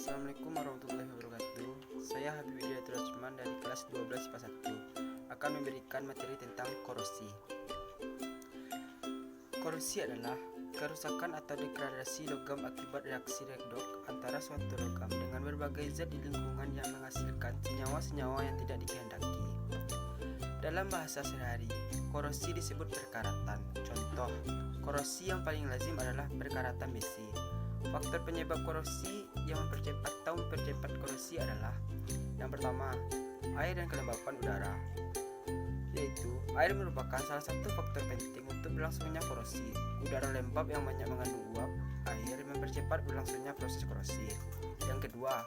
Assalamualaikum warahmatullahi wabarakatuh. Saya Habib Widiatul Rajman dari kelas 12 IPA 1 akan memberikan materi tentang korosi. Korosi adalah kerusakan atau degradasi logam akibat reaksi redoks antara suatu logam dengan berbagai zat di lingkungan yang menghasilkan senyawa-senyawa yang tidak dikehendaki. Dalam bahasa sehari, korosi disebut perkaratan. Contoh, korosi yang paling lazim adalah perkaratan besi. Faktor penyebab korosi yang mempercepat korosi adalah: yang pertama, air dan kelembapan udara, yaitu air merupakan salah satu faktor penting untuk berlangsungnya korosi. Udara lembab yang banyak mengandung uap air mempercepat berlangsungnya proses korosi. Yang kedua,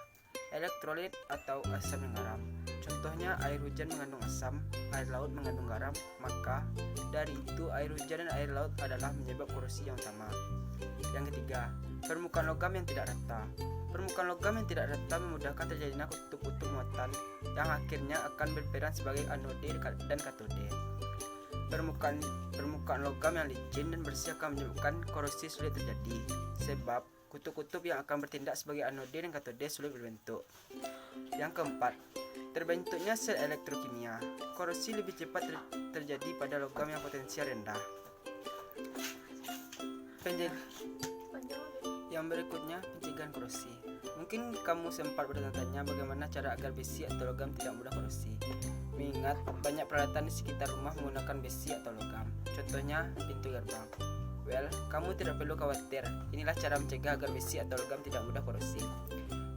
elektrolit atau asam dan garam. Contohnya air hujan mengandung asam, air laut mengandung garam, maka dari itu air hujan dan air laut adalah penyebab korosi yang utama. Yang ketiga, permukaan logam yang tidak rata. Permukaan logam yang tidak rata memudahkan terjadinya kutub-kutub muatan yang akhirnya akan berperan sebagai anode dan katode. Permukaan logam yang licin dan bersih akan menyebabkan korosi sulit terjadi, sebab kutub-kutub yang akan bertindak sebagai anode dan katode sulit berbentuk. Yang keempat, terbentuknya sel elektrokimia. Korosi lebih cepat terjadi pada logam yang potensial rendah. Yang berikutnya, pencegahan korosi. Mungkin kamu sempat bertanya-tanya bagaimana cara agar besi atau logam tidak mudah korosi. Mengingat banyak peralatan di sekitar rumah menggunakan besi atau logam. Contohnya pintu gerbang. Well, kamu tidak perlu khawatir. Inilah cara mencegah agar besi atau logam tidak mudah korosi.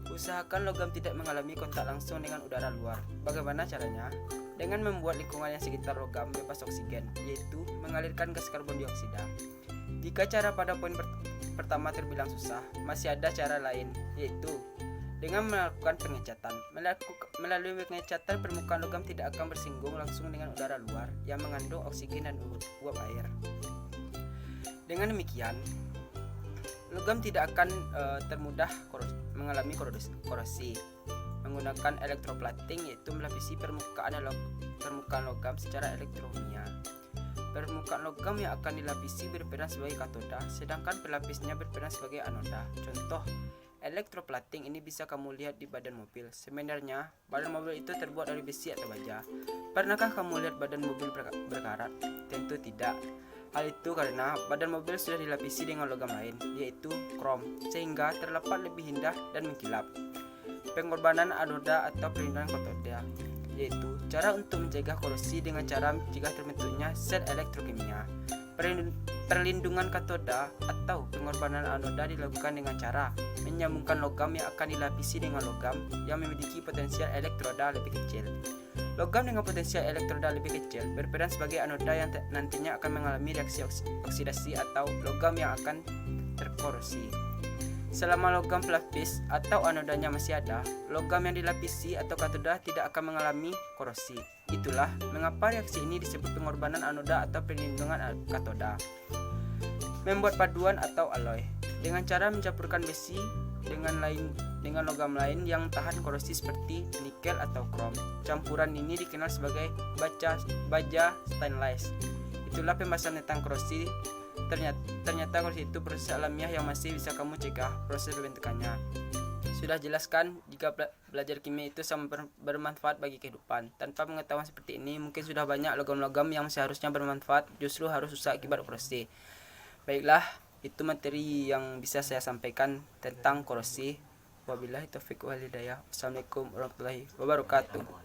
Usahakan logam tidak mengalami kontak langsung dengan udara luar. Bagaimana caranya? Dengan membuat lingkungan yang sekitar logam bebas oksigen, yaitu mengalirkan gas karbon dioksida. Jika cara pada poin pertama terbilang susah, masih ada cara lain, yaitu dengan melakukan pengecatan. Melalui pengecatan, permukaan logam tidak akan bersinggung langsung dengan udara luar yang mengandung oksigen dan uap air. Dengan demikian, logam tidak akan termudah mengalami korosi. Menggunakan elektroplating, yaitu melapisi permukaan logam secara elektrokimia. Permukaan logam yang akan dilapisi berperan sebagai katoda, sedangkan pelapisnya berperan sebagai anoda. Contoh, elektroplating ini bisa kamu lihat di badan mobil. Sebenarnya, badan mobil itu terbuat dari besi atau baja. Pernahkah kamu lihat badan mobil berkarat? Tentu tidak. Hal itu karena badan mobil sudah dilapisi dengan logam lain, yaitu krom, sehingga terlihat lebih indah dan mengkilap. Pengorbanan anoda atau perlindungan katoda, yaitu cara untuk mencegah korosi dengan cara mencegah terbentuknya sel elektrokimia. Perlindungan katoda atau pengorbanan anoda dilakukan dengan cara menyambungkan logam yang akan dilapisi dengan logam yang memiliki potensial elektroda lebih kecil. Logam dengan potensial elektroda lebih kecil berperan sebagai anoda yang nantinya akan mengalami reaksi oksidasi atau logam yang akan terkorosi. Selama logam pelapis atau anodanya masih ada, logam yang dilapisi atau katoda tidak akan mengalami korosi. Itulah mengapa reaksi ini disebut pengorbanan anoda atau perlindungan katoda. Membuat paduan atau alloy dengan cara mencampurkan besi dengan logam lain yang tahan korosi seperti nikel atau krom. Campuran ini dikenal sebagai baja stainless. Itulah pembahasan tentang korosi. Ternyata korosi itu proses alamiah yang masih bisa kamu cegah proses pembentukannya. Sudah jelaskan jika belajar kimia itu sangat bermanfaat bagi kehidupan. Tanpa pengetahuan seperti ini, mungkin sudah banyak logam-logam yang seharusnya bermanfaat justru harus rusak akibat korosi. Baiklah, itu materi yang bisa saya sampaikan tentang korosi. Wabillahi taufiq wal hidayah. Assalamualaikum warahmatullahi wabarakatuh.